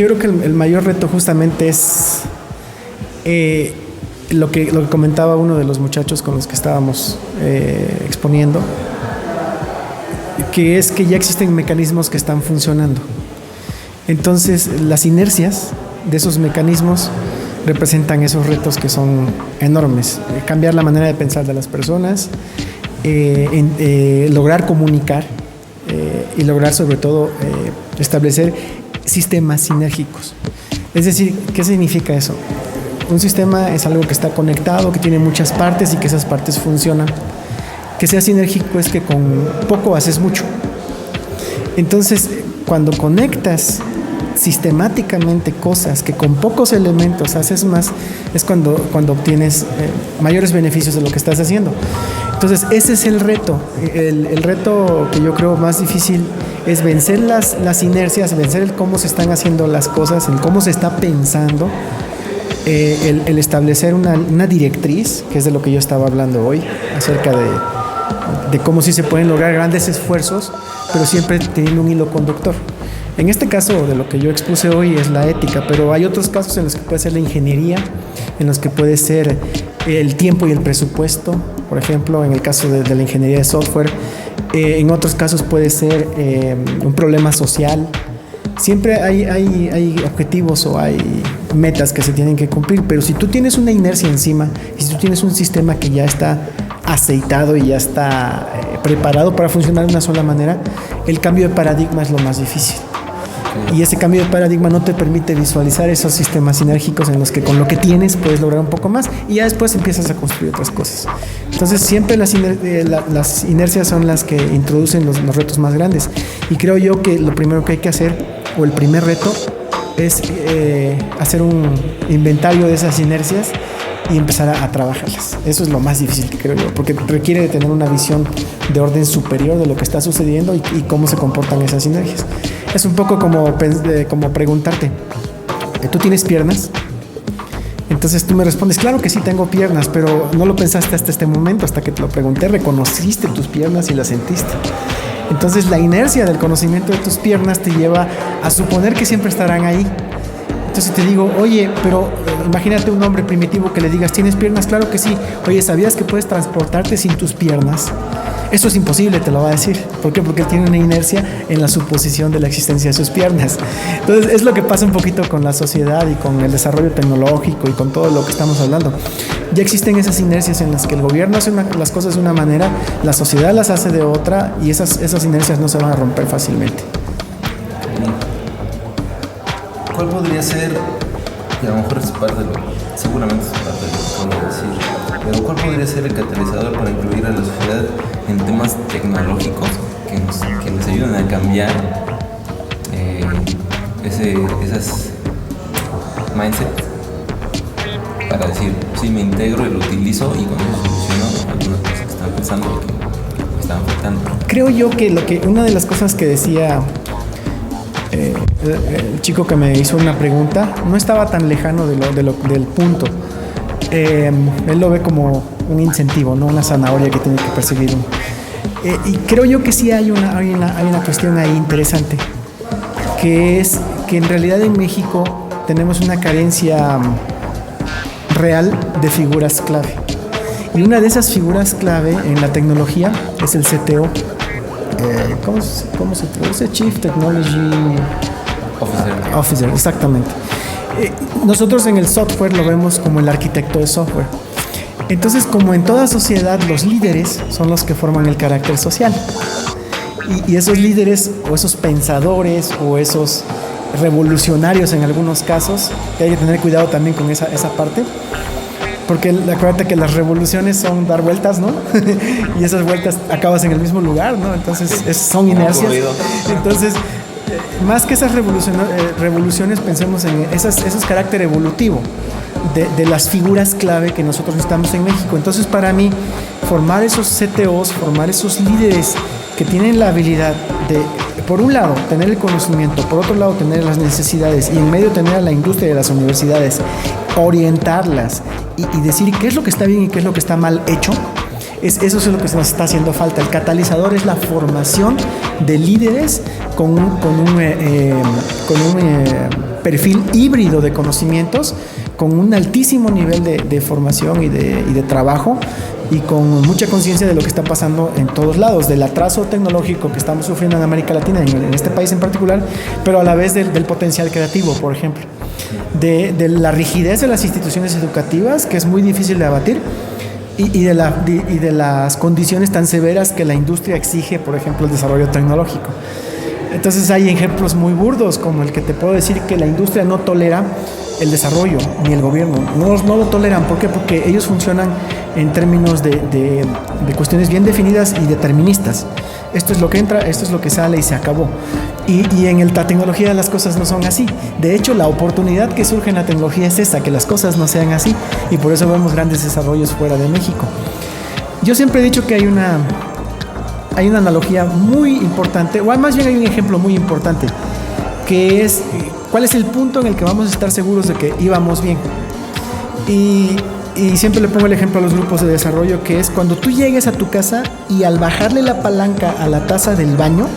Yo creo que el mayor reto justamente es lo que comentaba uno de los muchachos con los que estábamos exponiendo, que es que ya existen mecanismos que están funcionando. Entonces, las inercias de esos mecanismos representan esos retos que son enormes. Cambiar la manera de pensar de las personas, lograr comunicar y lograr sobre todo establecer sistemas sinérgicos. Es decir, ¿qué significa eso? Un sistema es algo que está conectado, que tiene muchas partes y que esas partes funcionan. Que sea sinérgico es que con poco haces mucho. Entonces, cuando conectas sistemáticamente cosas que con pocos elementos haces más, es cuando obtienes mayores beneficios de lo que estás haciendo. Entonces, ese es el reto. El reto que yo creo más difícil es vencer las inercias, vencer el cómo se están haciendo las cosas, el cómo se está pensando, el establecer una directriz, que es de lo que yo estaba hablando hoy, acerca de cómo sí se pueden lograr grandes esfuerzos, pero siempre teniendo un hilo conductor. En este caso, de lo que yo expuse hoy es la ética, pero hay otros casos en los que puede ser la ingeniería, en los que puede ser el tiempo y el presupuesto, por ejemplo, en el caso de la ingeniería de software. En otros casos puede ser un problema social. Siempre hay objetivos o hay metas que se tienen que cumplir, pero si tú tienes una inercia encima y si tú tienes un sistema que ya está aceitado y ya está preparado para funcionar de una sola manera, el cambio de paradigma es lo más difícil. Y ese cambio de paradigma no te permite visualizar esos sistemas sinérgicos en los que con lo que tienes puedes lograr un poco más y ya después empiezas a construir otras cosas. Entonces siempre las inercias son las que introducen los retos más grandes. Y creo yo que lo primero que hay que hacer, o el primer reto, es hacer un inventario de esas inercias y empezar a trabajarlas. Eso es lo más difícil que creo yo, porque requiere de tener una visión de orden superior de lo que está sucediendo y cómo se comportan esas sinergias. Es un poco como preguntarte, ¿tú tienes piernas? Entonces tú me respondes, claro que sí tengo piernas, pero no lo pensaste hasta este momento, hasta que te lo pregunté, reconociste tus piernas y las sentiste. Entonces la inercia del conocimiento de tus piernas te lleva a suponer que siempre estarán ahí. Entonces te digo, oye, pero imagínate un hombre primitivo que le digas, ¿tienes piernas? Claro que sí. Oye, ¿sabías que puedes transportarte sin tus piernas? Eso es imposible, te lo va a decir. ¿Por qué? Porque él tiene una inercia en la suposición de la existencia de sus piernas. Entonces es lo que pasa un poquito con la sociedad y con el desarrollo tecnológico y con todo lo que estamos hablando. Ya existen esas inercias en las que el gobierno hace las cosas de una manera, la sociedad las hace de otra y esas inercias no se van a romper fácilmente. ¿Cuál podría ser, y a lo mejor es parte de lo, seguramente es parte de lo que acabo de decir, pero cuál podría ser el catalizador para incluir a la sociedad en temas tecnológicos que nos ayuden a cambiar esas mindset para decir, sí, me integro y lo utilizo y con eso soluciono algunas cosas que están pensando y que me están afectando? Creo yo que una de las cosas que decía el chico que me hizo una pregunta no estaba tan lejano del punto. Él lo ve como un incentivo, no una zanahoria que tiene que perseguir uno. Y creo yo que sí hay una cuestión ahí interesante, que es que en realidad en México tenemos una carencia real de figuras clave. Y una de esas figuras clave en la tecnología es el CTO. ¿Cómo se traduce? Chief Technology Officer, exactamente. Nosotros en el software lo vemos como el arquitecto de software. Entonces, como en toda sociedad, los líderes son los que forman el carácter social. Y esos líderes, o esos pensadores, o esos revolucionarios en algunos casos, que hay que tener cuidado también con esa parte, porque acuérdate que las revoluciones son dar vueltas, ¿no? Y esas vueltas acabas en el mismo lugar, ¿no? Entonces son inercias. Entonces, más que esas revoluciones, pensemos en esos carácter evolutivo de las figuras clave que nosotros necesitamos en México. Entonces, para mí, formar esos CTOs, formar esos líderes que tienen la habilidad de, por un lado, tener el conocimiento, por otro lado, tener las necesidades y en medio tener a la industria de las universidades, orientarlas y decir qué es lo que está bien y qué es lo que está mal hecho, Eso es lo que nos está haciendo falta. El catalizador es la formación de líderes con un perfil híbrido de conocimientos, con un altísimo nivel de formación y de trabajo, y con mucha conciencia de lo que está pasando en todos lados, del atraso tecnológico que estamos sufriendo en América Latina, en este país en particular, pero a la vez del potencial creativo, por ejemplo, de la rigidez de las instituciones educativas, que es muy difícil de abatir, y de las condiciones tan severas que la industria exige, por ejemplo, el desarrollo tecnológico. Entonces hay ejemplos muy burdos, como el que te puedo decir que la industria no tolera el desarrollo, ni el gobierno. No lo toleran. ¿Por qué? Porque ellos funcionan en términos de cuestiones bien definidas y deterministas. Esto es lo que entra, esto es lo que sale y se acabó. Y en la tecnología las cosas no son así. De hecho, la oportunidad que surge en la tecnología es esa, que las cosas no sean así. Y por eso vemos grandes desarrollos fuera de México. Yo siempre he dicho que hay una analogía muy importante, o más bien hay un ejemplo muy importante, que es cuál es el punto en el que vamos a estar seguros de que íbamos bien. Y siempre le pongo el ejemplo a los grupos de desarrollo, que es cuando tú llegues a tu casa y al bajarle la palanca a la taza del baño,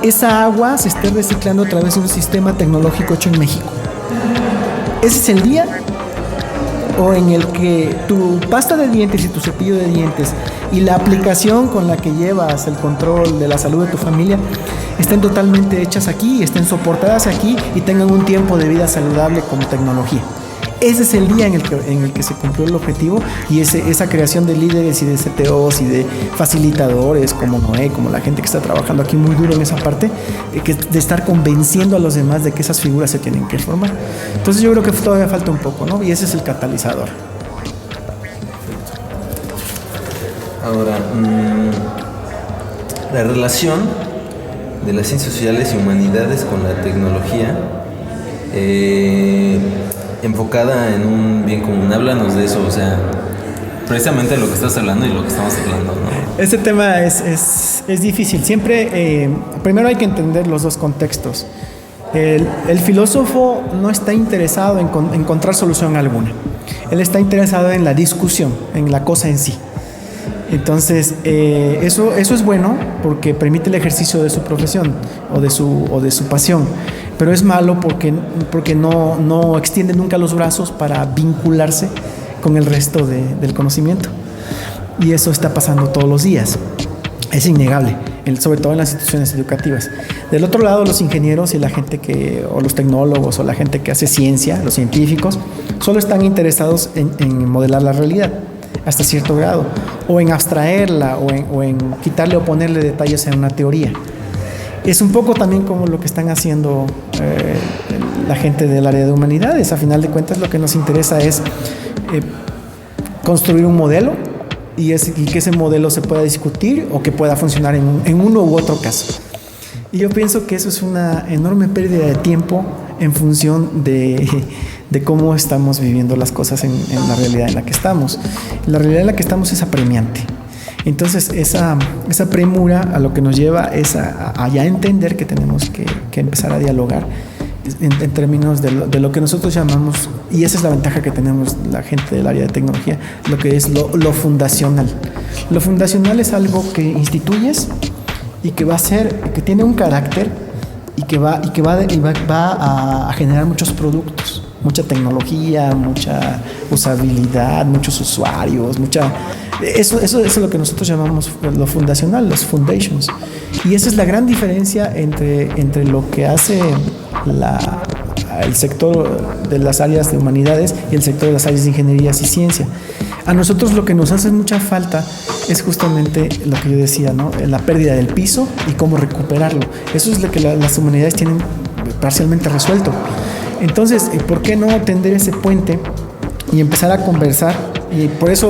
esa agua se esté reciclando a través de un sistema tecnológico hecho en México. Ese es el día o en el que tu pasta de dientes y tu cepillo de dientes y la aplicación con la que llevas el control de la salud de tu familia estén totalmente hechas aquí, estén soportadas aquí y tengan un tiempo de vida saludable como tecnología. Ese es el día en el que se cumplió el objetivo, y esa creación de líderes y de CTOs y de facilitadores como Noé, como la gente que está trabajando aquí muy duro en esa parte, de estar convenciendo a los demás de que esas figuras se tienen que formar. Entonces yo creo que todavía falta un poco, ¿no? Y ese es el catalizador. Ahora, la relación de las ciencias sociales y humanidades con la tecnología, enfocada en un bien común. Háblanos de eso, o sea, precisamente lo que estás hablando y lo que estamos hablando, ¿no? Este tema es difícil. Siempre, primero hay que entender los dos contextos. El filósofo no está interesado en encontrar solución alguna. Él está interesado en la discusión, en la cosa en sí. Entonces, eso es bueno porque permite el ejercicio de su profesión o de su pasión, pero es malo porque no extiende nunca los brazos para vincularse con el resto del conocimiento. Y eso está pasando todos los días. Es innegable, sobre todo en las instituciones educativas. Del otro lado, los ingenieros y la gente o los tecnólogos o la gente que hace ciencia, los científicos, solo están interesados en modelar la realidad hasta cierto grado, o en abstraerla, o en quitarle o ponerle detalles en una teoría. Es un poco también como lo que están haciendo la gente del área de humanidades. A final de cuentas, lo que nos interesa es construir un modelo y que ese modelo se pueda discutir o que pueda funcionar en uno u otro caso. Y yo pienso que eso es una enorme pérdida de tiempo en función de cómo estamos viviendo las cosas en la realidad en la que estamos. La realidad en la que estamos es apremiante. Entonces, esa premura a lo que nos lleva es a ya entender que tenemos que empezar a dialogar en términos de lo que nosotros llamamos, y esa es la ventaja que tenemos la gente del área de tecnología, lo que es lo fundacional. Lo fundacional es algo que instituyes y que va a ser, que tiene un carácter y que va a generar muchos productos, mucha tecnología, mucha usabilidad, muchos usuarios, eso es lo que nosotros llamamos lo fundacional, los foundations. Y esa es la gran diferencia entre lo que hace el sector de las áreas de humanidades y el sector de las áreas de ingenierías y ciencia. A nosotros lo que nos hace mucha falta es justamente lo que yo decía, ¿no? La pérdida del piso y cómo recuperarlo. Eso es lo que las humanidades tienen parcialmente resuelto. Entonces, ¿por qué no tender ese puente y empezar a conversar? Y por eso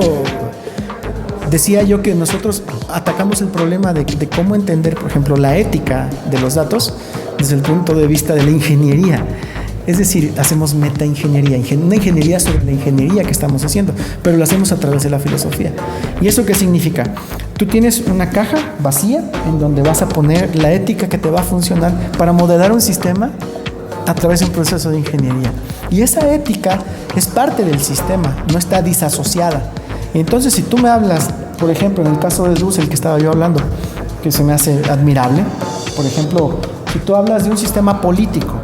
decía yo que nosotros atacamos el problema de cómo entender, por ejemplo, la ética de los datos desde el punto de vista de la ingeniería. Es decir, hacemos metaingeniería, una ingeniería sobre la ingeniería que estamos haciendo, pero lo hacemos a través de la filosofía. ¿Y eso qué significa? Tú tienes una caja vacía en donde vas a poner la ética que te va a funcionar para modelar un sistema a través de un proceso de ingeniería. Y esa ética es parte del sistema, no está disasociada. Entonces, si tú me hablas Por ejemplo, en el caso de Dussel que estaba yo hablando, que se me hace admirable, por ejemplo, si tú hablas de un sistema político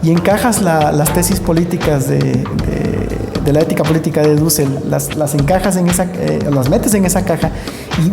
y encajas las tesis políticas de la ética política de Dussel, las encajas en esa, las metes en esa caja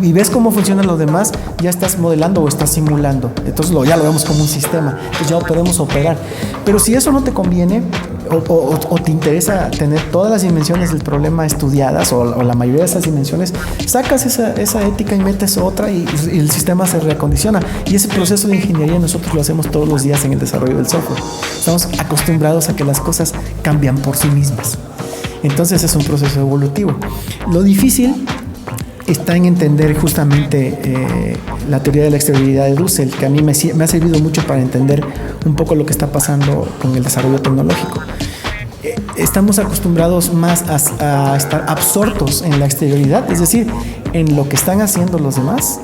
y ves cómo funcionan los demás, ya estás modelando o estás simulando. Entonces ya lo vemos como un sistema, entonces ya podemos operar. Pero si eso no te conviene o te interesa tener todas las dimensiones del problema estudiadas o la mayoría de esas dimensiones, sacas esa ética y metes otra y el sistema se reacondiciona. Y ese proceso de ingeniería nosotros lo hacemos todos los días en el desarrollo del software. Estamos acostumbrados a que las cosas cambian por sí mismas. Entonces es un proceso evolutivo. Lo difícil está en entender justamente la teoría de la exterioridad de Dussel, que a mí me ha servido mucho para entender un poco lo que está pasando con el desarrollo tecnológico. Estamos acostumbrados más a estar absortos en la exterioridad, es decir, en lo que están haciendo los demás,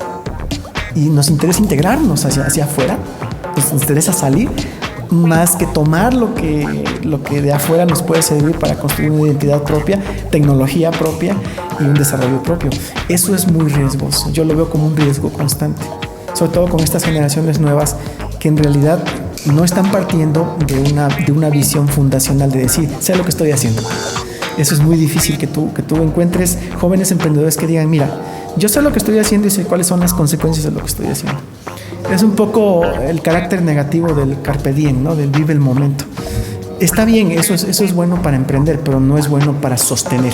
y nos interesa integrarnos hacia afuera, nos interesa salir, más que tomar lo que de afuera nos puede servir para construir una identidad propia, tecnología propia y un desarrollo propio. Eso es muy riesgoso. Yo lo veo como un riesgo constante, sobre todo con estas generaciones nuevas que en realidad no están partiendo de una visión fundacional de decir, sé lo que estoy haciendo. Eso es muy difícil que tú encuentres jóvenes emprendedores que digan, mira, yo sé lo que estoy haciendo y sé cuáles son las consecuencias de lo que estoy haciendo. Es un poco el carácter negativo del carpe diem, ¿no? Del vive el momento. Está bien, eso es bueno para emprender, pero no es bueno para sostener.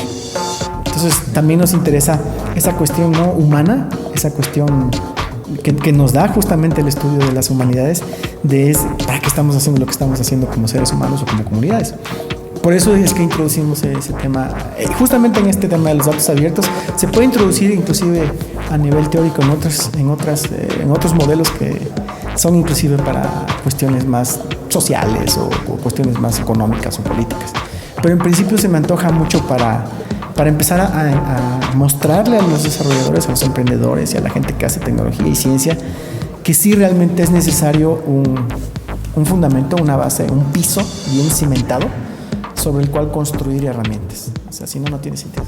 Entonces también nos interesa esa cuestión, ¿no?, humana, esa cuestión que nos da justamente el estudio de las humanidades, para qué estamos haciendo lo que estamos haciendo como seres humanos o como comunidades. Por eso es que introducimos ese tema, justamente en este tema de los datos abiertos. Se puede introducir inclusive a nivel teórico en otros modelos que son inclusive para cuestiones más sociales o cuestiones más económicas o políticas. Pero en principio se me antoja mucho para empezar a mostrarle a los desarrolladores, a los emprendedores y a la gente que hace tecnología y ciencia que sí realmente es necesario un fundamento, una base, un piso bien cimentado sobre el cual construir herramientas. O sea, si no, no tiene sentido.